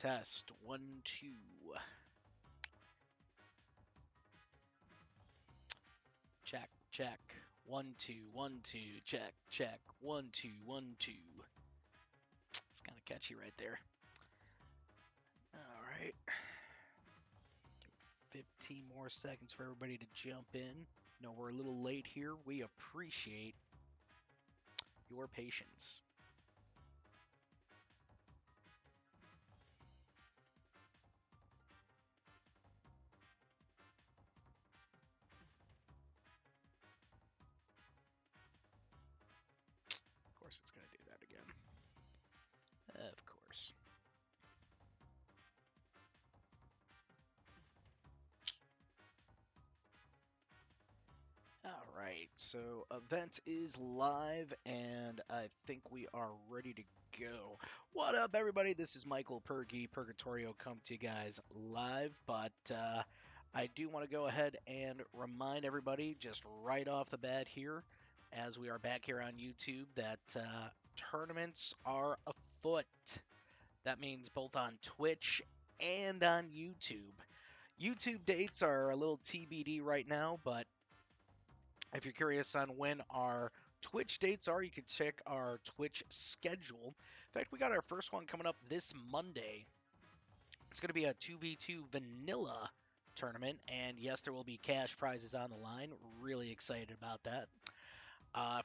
Test. 1, 2. Check, check. 1, 2, 1, 2. Check, check. 1, 2, 1, 2. It's kind of catchy right there. All right. 15 more seconds for everybody to jump in. No, we're a little late here. We appreciate your patience. Of course it's going to do that again. Of course. All right, so event is live, and I think we are ready to go. What up, everybody? This is Michael Purgatorio, come to you guys live, but I do want to go ahead and remind everybody just right off the bat here, as we are back here on YouTube, that tournaments are afoot. That means both on Twitch and on YouTube. YouTube dates are a little TBD right now, but if you're curious on when our Twitch dates are, you can check our Twitch schedule. In fact, we got our first one coming up this Monday. It's going to be a 2v2 vanilla tournament, and yes, there will be cash prizes on the line. Really excited about that.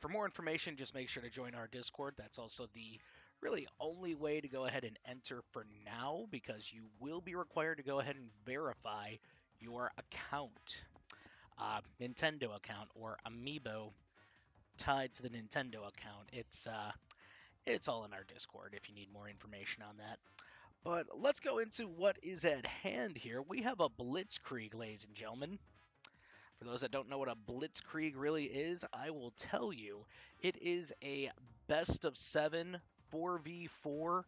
For more information, just make sure to join our Discord. That's also the really only way to go ahead and enter for now, because you will be required to go ahead and verify your account. Nintendo account or Amiibo tied to the Nintendo account. It's all in our Discord if you need more information on that. But let's go into what is at hand here. We have a Blitzkrieg, ladies and gentlemen. For those that don't know what a Blitzkrieg really is, I will tell you. It is a best of 7 4v4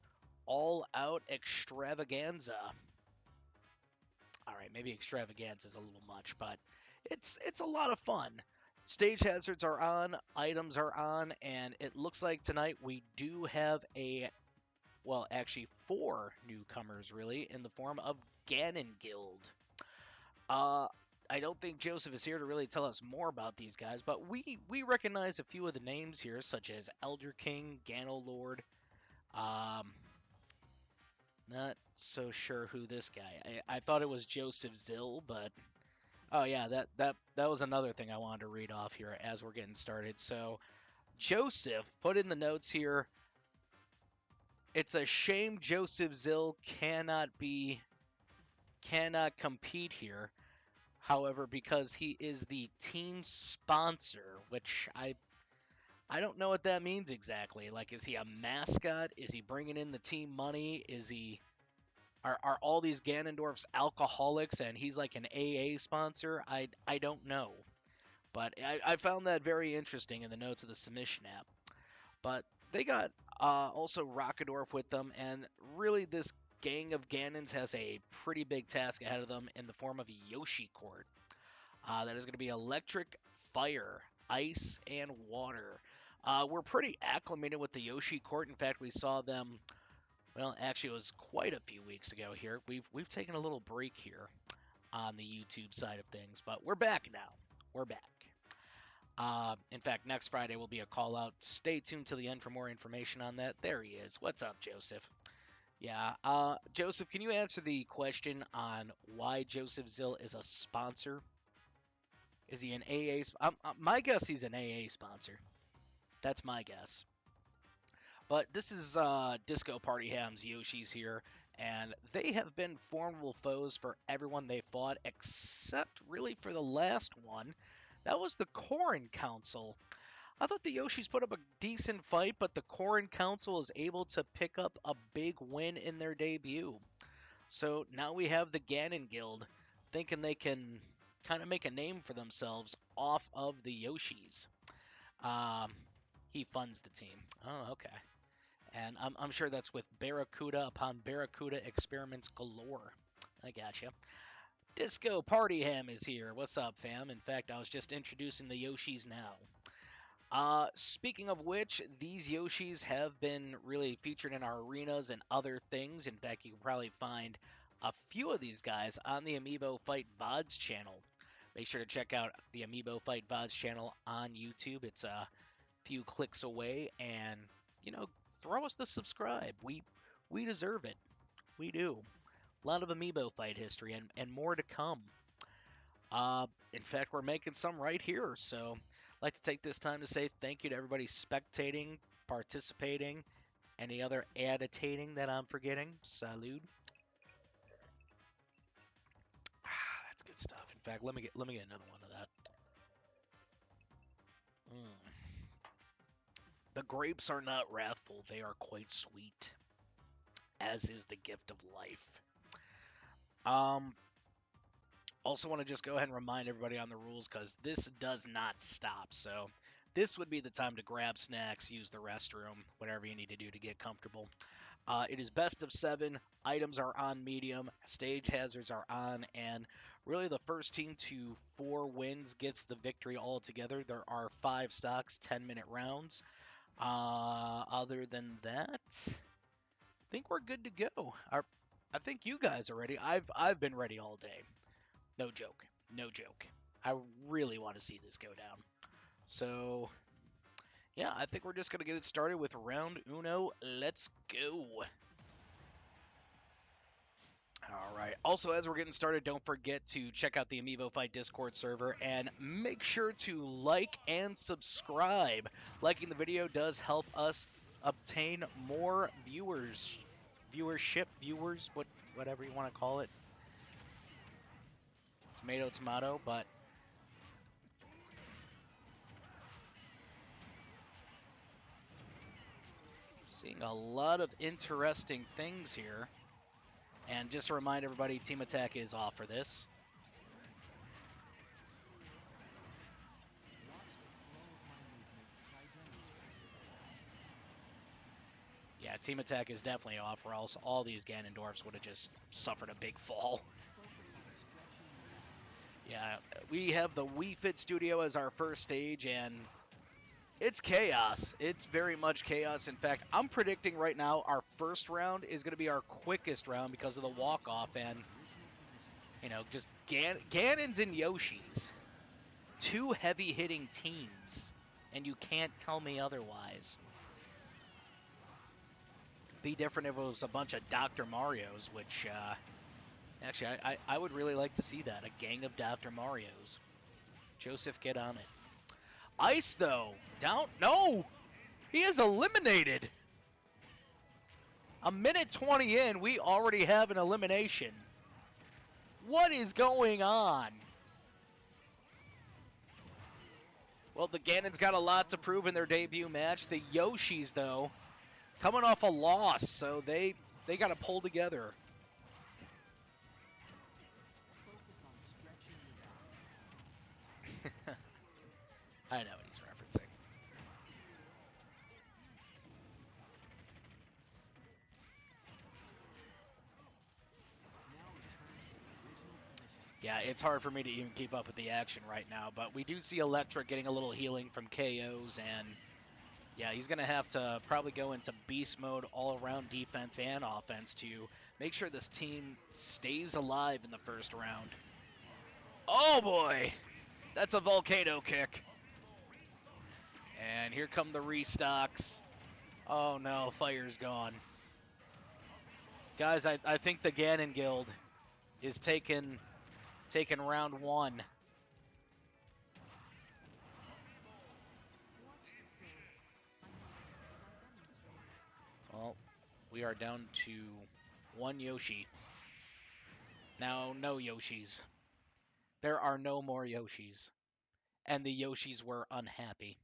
all-out extravaganza. All right, maybe extravaganza is a little much, but it's a lot of fun. Stage hazards are on, items are on, and it looks like tonight we do have actually 4 newcomers, really, in the form of Ganon Guild. I don't think Joseph is here to really tell us more about these guys, but we recognize a few of the names here, such as Elder King, Ganon Lord. Not so sure who this guy. I thought it was Joseph Zill, but oh yeah, that was another thing I wanted to read off here as we're getting started. So Joseph put in the notes here. It's a shame Joseph Zill cannot compete here. However, because he is the team sponsor, which I don't know what that means exactly. Like, is he a mascot? Is he bringing in the team money? Is he... Are all these Ganondorfs alcoholics and he's like an AA sponsor? I don't know. But I found that very interesting in the notes of the submission app. But they got also Rockadorf with them, and really this gang of Ganons has a pretty big task ahead of them in the form of a Yoshi court. That is going to be electric, fire, ice, and water. We're pretty acclimated with the Yoshi court. In fact, we saw them, well, actually it was quite a few weeks ago here. We've taken a little break here on the YouTube side of things, but we're back now. We're back. In fact, next Friday will be a call out. Stay tuned to the end for more information on that. There he is. What's up, Joseph? Yeah, Joseph, can you answer the question on why Joseph Zill is a sponsor? Is he an AA? My guess he's an AA sponsor. That's my guess. But this is Disco Party Ham's Yoshi's here, and they have been formidable foes for everyone they fought, except really for the last one. That was the Corrin Council. I thought the Yoshis put up a decent fight, but the Corrin Council is able to pick up a big win in their debut. So now we have the Ganon Guild thinking they can kind of make a name for themselves off of the Yoshis. He funds the team. Oh, okay. And I'm sure that's with Barracuda upon Barracuda experiments galore. I gotcha. Disco Party Ham is here. What's up, fam? In fact, I was just introducing the Yoshis now. Speaking of which, these Yoshis have been really featured in our arenas and other things. In fact, you can probably find a few of these guys on the Amiibo Fight VODs channel. Make sure to check out the Amiibo Fight VODs channel on YouTube. It's a few clicks away, and throw us the subscribe. We deserve it. We do. A lot of Amiibo Fight history and more to come. In fact, we're making some right here, so I'd like to take this time to say thank you to everybody spectating, participating, any other additating that I'm forgetting. Salud. That's good stuff. In fact, let me get another one of that. The grapes are not wrathful; they are quite sweet, as is the gift of life. Also want to just go ahead and remind everybody on the rules, because this does not stop. So this would be the time to grab snacks, use the restroom, whatever you need to do to get comfortable. It is best of 7. Items are on medium. Stage hazards are on. And really the first team to 4 wins gets the victory altogether. There are 5 stocks, 10-minute rounds. Other than that, I think we're good to go. I think you guys are ready. I've been ready all day. No joke. No joke. I really want to see this go down. So, yeah, I think we're just going to get it started with round uno. Let's go. All right. Also, as we're getting started, don't forget to check out the Amiibo Fight Discord server and make sure to like and subscribe. Liking the video does help us obtain more viewers, whatever you want to call it. Tomato, but seeing a lot of interesting things here. And just to remind everybody, Team Attack is off for this. Yeah, Team Attack is definitely off, or else all these Ganondorfs would have just suffered a big fall. Yeah, we have the Wii Fit Studio as our first stage, and it's chaos. It's very much chaos. In fact, I'm predicting right now our first round is going to be our quickest round because of the walk-off, and, just Ganons and Yoshis. 2 heavy-hitting teams, and you can't tell me otherwise. Be different if it was a bunch of Dr. Marios, which, actually, I would really like to see that. A gang of Dr. Marios. Joseph, get on it. Ice, though. Down. No! He is eliminated. A minute 20 in, we already have an elimination. What is going on? Well, the Ganons got a lot to prove in their debut match. The Yoshis, though, coming off a loss, so they got to pull together. I know what he's referencing. Yeah, it's hard for me to even keep up with the action right now, but we do see Electra getting a little healing from KOs, and yeah, he's going to have to probably go into beast mode all-around defense and offense to make sure this team stays alive in the first round. Oh boy! That's a volcano kick. And here come the restocks. Oh no, fire's gone. Guys, I think the Ganon Guild is taking round 1. Well, we are down to 1 Yoshi. Now, no Yoshis. There are no more Yoshis. And the Yoshis were unhappy.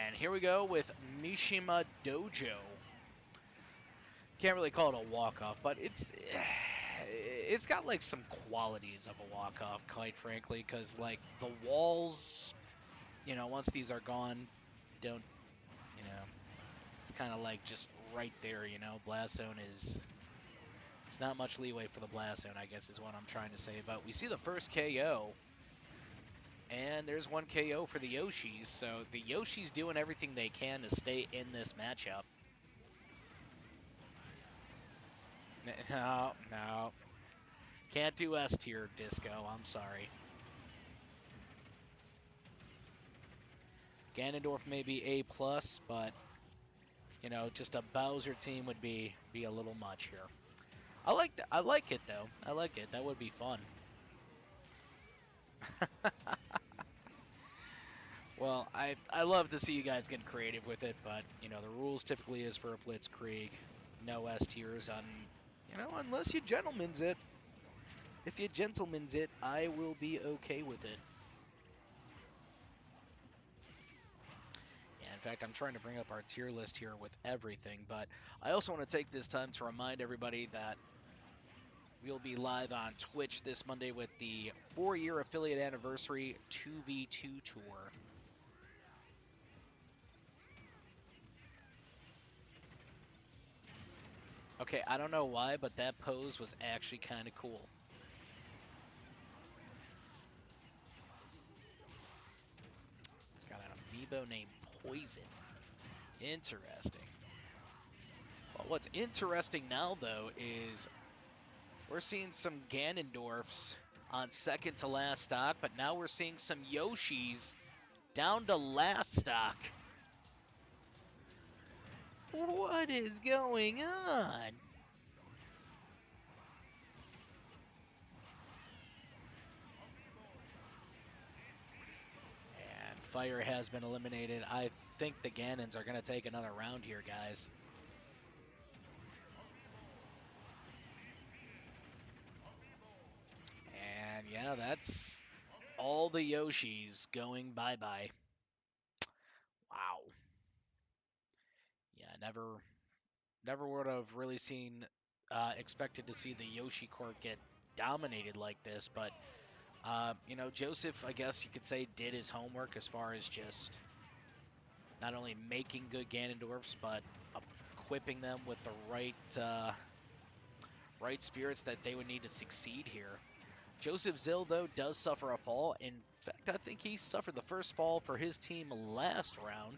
And here we go with Mishima Dojo. Can't really call it a walk-off, but it's got like some qualities of a walk-off, quite frankly, because like the walls, once these are gone, don't, kind of like just right there, Blast Zone is There's not much leeway for the Blast Zone, I guess is what I'm trying to say. But we see the first KO. And there's one KO for the Yoshis. So the Yoshis doing everything they can to stay in this matchup. No, no. Can't do S tier, Disco. I'm sorry. Ganondorf may be A+, but, you know, just a Bowser team would be a little much here. I like it, though. I like it. That would be fun. Well, I love to see you guys get creative with it, but, you know, the rules typically is for a Blitzkrieg. No S tiers on, you know, unless you gentlemen's it. If you gentlemen's it, I will be okay with it. Yeah, in fact, I'm trying to bring up our tier list here with everything, but I also want to take this time to remind everybody that we'll be live on Twitch this Monday with the 4-year affiliate anniversary 2v2 tour. Okay, I don't know why, but that pose was actually kind of cool. It's got an amiibo named Poison. Interesting. Well, what's interesting now, though, is we're seeing some Ganondorfs on second to last stock, but now we're seeing some Yoshis down to last stock. What is going on? And Fire has been eliminated. I think the Ganons are going to take another round here, guys. And yeah, that's all the Yoshis going bye-bye. Wow. Yeah, never would have really expected to see the Yoshi court get dominated like this, but you know, Joseph, I guess you could say, did his homework as far as just not only making good Ganondorfs, but equipping them with the right spirits that they would need to succeed here. Joseph Zill, though, does suffer a fall. In fact, I think he suffered the first fall for his team last round.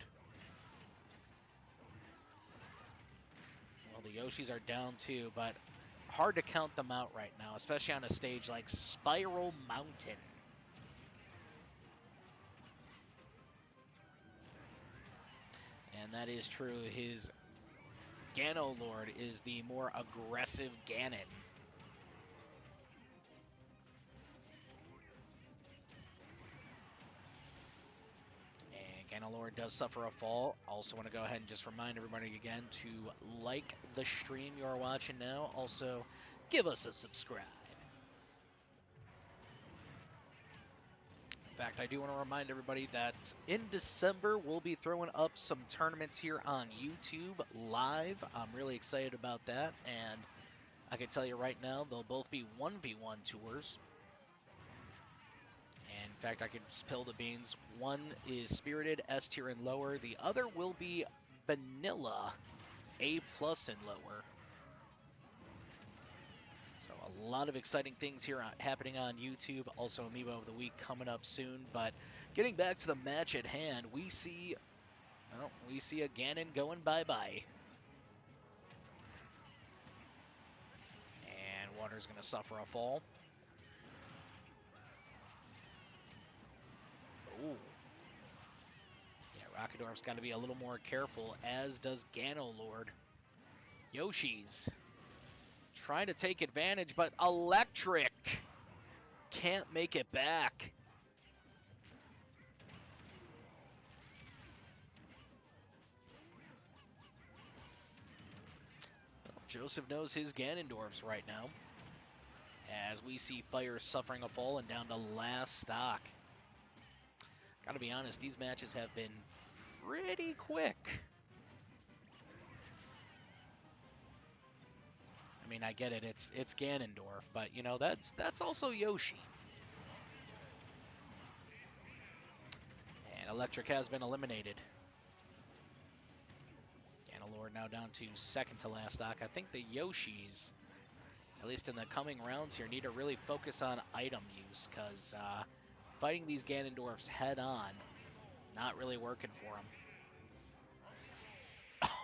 Well, the Yoshis are down too, but hard to count them out right now, especially on a stage like Spiral Mountain. And that is true. His Ganon Lord is the more aggressive Ganon. And Ganon Lord does suffer a fall. Also want to go ahead and just remind everybody again to like the stream you are watching now. Also, give us a subscribe. In fact, I do want to remind everybody that in December, we'll be throwing up some tournaments here on YouTube live. I'm really excited about that, and I can tell you right now, they'll both be 1v1 tours. And in fact, I can spill the beans. One is Spirited, S tier and lower. The other will be Vanilla, A+ and lower. A lot of exciting things here happening on YouTube. Also, Amiibo of the Week coming up soon. But getting back to the match at hand, we see a Ganon going bye-bye. And Water's going to suffer a fall. Ooh. Yeah, Rockadorf's got to be a little more careful, as does Ganon Lord. Yoshi's trying to take advantage, but Electric can't make it back. Well, Joseph knows his Ganondorfs right now, as we see Fire suffering a fall and down to last stock. Gotta be honest, these matches have been pretty quick. I mean, I get it, it's Ganondorf, but you know, that's also Yoshi. And Electric has been eliminated. Ganondorf now down to second to last stock. I think the Yoshis at least in the coming rounds here, need to really focus on item use, because fighting these Ganondorfs head-on, not really working for them.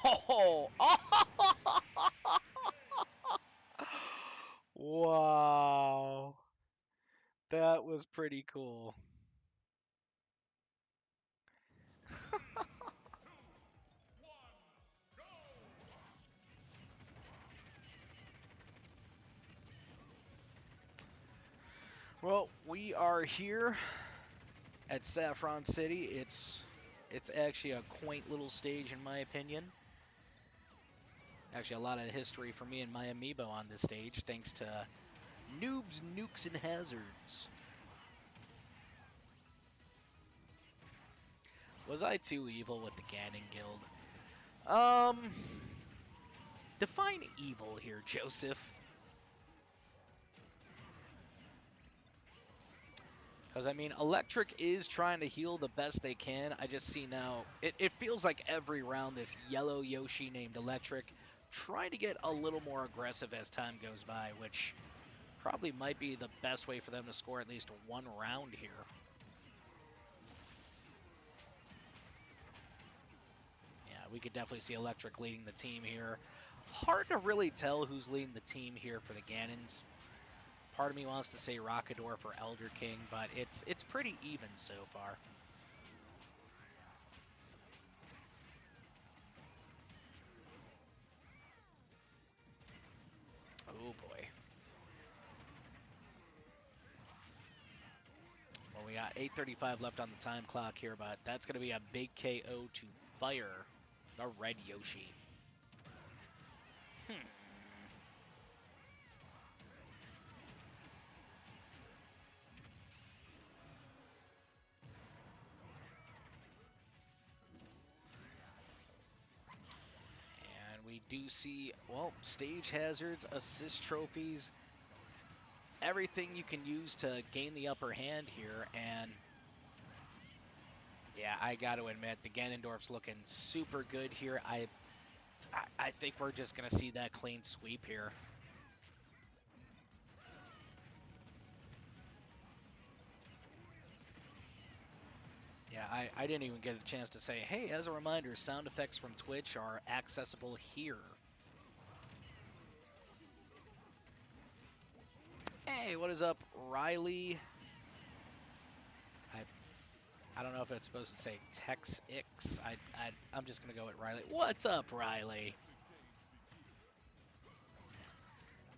Oh! Wow. That was pretty cool. Well, we are here at Saffron City. It's actually a quaint little stage in my opinion. Actually, a lot of history for me and my amiibo on this stage, thanks to Noobs, Nukes, and Hazards. Was I too evil with the Ganon Guild? Define evil here, Joseph. Because, I mean, Electric is trying to heal the best they can. I just see now, it feels like every round this yellow Yoshi named Electric trying to get a little more aggressive as time goes by, which probably might be the best way for them to score at least one round here. Yeah, we could definitely see Electric leading the team here. Hard to really tell who's leading the team here for the Ganons. Part of me wants to say Rockador for Elder King, but it's pretty even so far. Oh boy. Well, we got 8:35 left on the time clock here, but that's going to be a big KO to fire the red Yoshi. We do see, well, stage hazards, assist trophies, everything you can use to gain the upper hand here, and yeah, I got to admit, the Ganondorf's looking super good here. I think we're just going to see that clean sweep here. Yeah, I didn't even get a chance to say, hey, as a reminder, sound effects from Twitch are accessible here. Hey, what is up, Riley? I don't know if it's supposed to say TexX. I'm just going to go with Riley. What's up, Riley?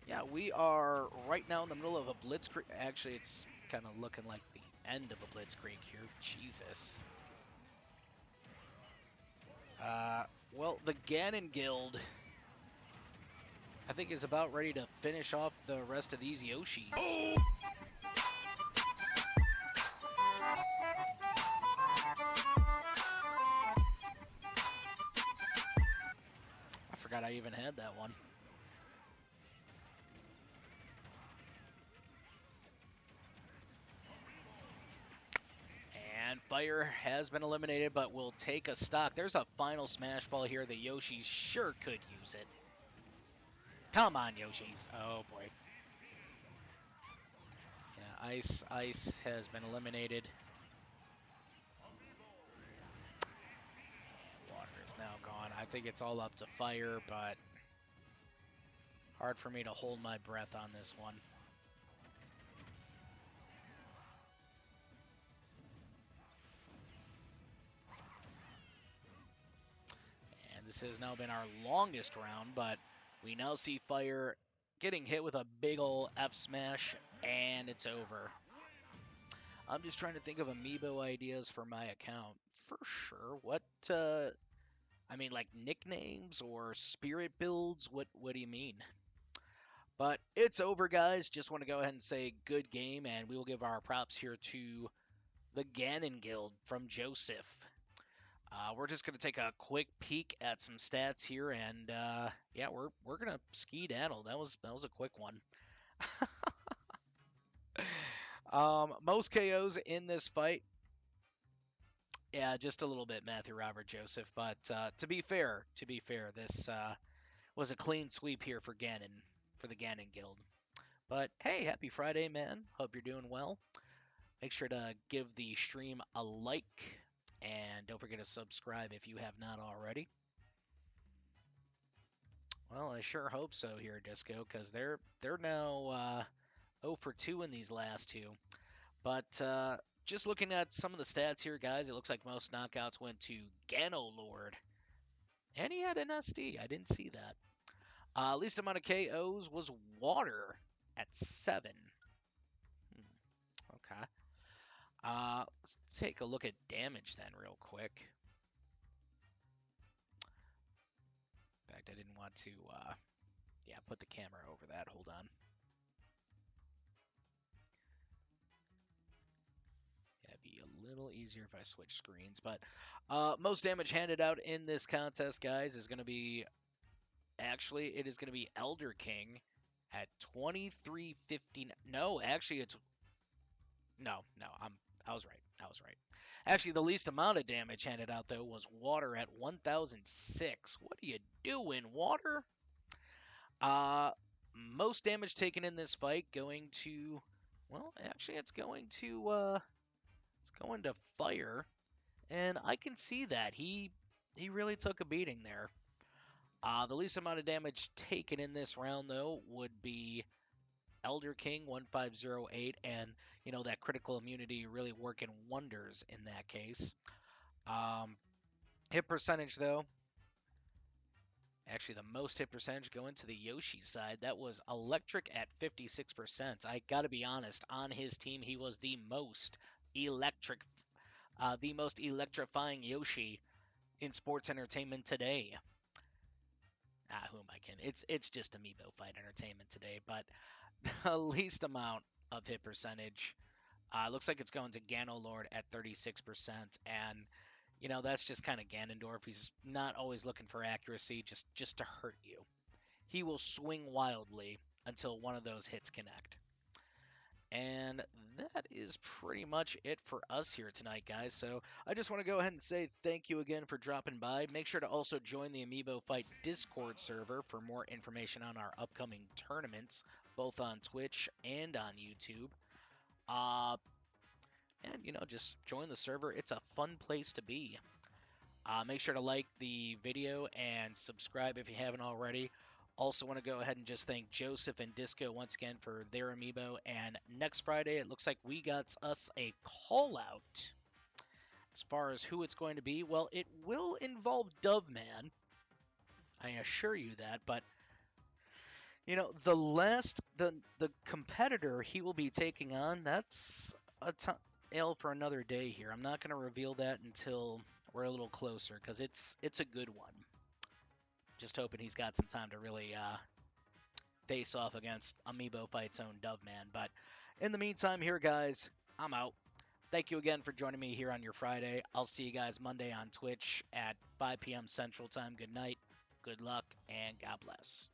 Yeah, we are right now in the middle of a Blitzkrieg. Actually, it's kind of looking like the end of a Blitzkrieg here. Jesus. Well, the Ganon Guild, I think, is about ready to finish off the rest of these Yoshis. Oh! I forgot I even had that one. And Fire has been eliminated, but will take a stock. There's a final smash ball here. The Yoshi sure could use it. Come on, Yoshis. Oh, boy. Yeah, Ice has been eliminated. Water is now gone. I think it's all up to Fire, but hard for me to hold my breath on this one. This has now been our longest round, but we now see Fire getting hit with a big ol' F smash, and it's over. I'm just trying to think of amiibo ideas for my account. For sure. What, I mean, like nicknames or spirit builds? What do you mean? But it's over, guys. Just want to go ahead and say good game, and we will give our props here to the Ganon Guild from Joseph. We're just going to take a quick peek at some stats here, and yeah, we're going to skedaddle. That was a quick one. Most KOs in this fight. Yeah, just a little bit, Matthew Robert Joseph. But to be fair, this was a clean sweep here for Ganon. for the Ganon Guild. But hey, happy Friday, man. Hope you're doing well. Make sure to give the stream a like, and don't forget to subscribe if you have not already. Well, I sure hope so here, Disco, because they're now 0 for 2 in these last two. But just looking at some of the stats here, guys, it looks like most knockouts went to Ganon, and he had an SD. I didn't see that. Least amount of KOs was Water at 7. Okay. Let's take a look at damage then real quick. In fact, I didn't want to, put the camera over that. Hold on. It'd be a little easier if I switch screens. But most damage handed out in this contest, guys, is going to be... Actually, it is going to be Elder King at 23.59. No, actually, it's... No, I was right. Actually, the least amount of damage handed out, though, was Water at 1,006. What are you doing, Water? Most damage taken in this fight going to... Well, actually, it's going to Fire. And I can see that. He really took a beating there. The least amount of damage taken in this round, though, would be Elder King 1508, and that critical immunity really working wonders in that case. Hit percentage, though, actually the most hit percentage going to the Yoshi side. That was Electric at 56%. I gotta be honest, on his team he was the most electrifying Yoshi in sports entertainment today. Who am I kidding? It's just Amiibo Fight Entertainment today, but the least amount of hit percentage looks like it's going to Ganon at 36%, and that's just kind of Ganondorf. He's not always looking for accuracy, just to hurt you. He will swing wildly until one of those hits connect. And that is pretty much it for us here tonight, guys. So I just want to go ahead and say thank you again for dropping by. Make sure to also join the Amiibo Fight Discord server for more information on our upcoming tournaments, both on Twitch and on YouTube. And, just join the server. It's a fun place to be. Make sure to like the video and subscribe if you haven't already. Also want to go ahead and just thank Joseph and Disco once again for their Amiibo. And next Friday, it looks like we got us a call-out. As far as who it's going to be, well, it will involve Doveman. I assure you that. But, the competitor he will be taking on, that's a tale for another day here. I'm not going to reveal that until we're a little closer, because it's a good one. Just hoping he's got some time to really face off against Amiibo Fight's own Doveman. But in the meantime here, guys, I'm out. Thank you again for joining me here on your Friday. I'll see you guys Monday on Twitch at 5 p.m. Central Time. Good night, good luck, and God bless.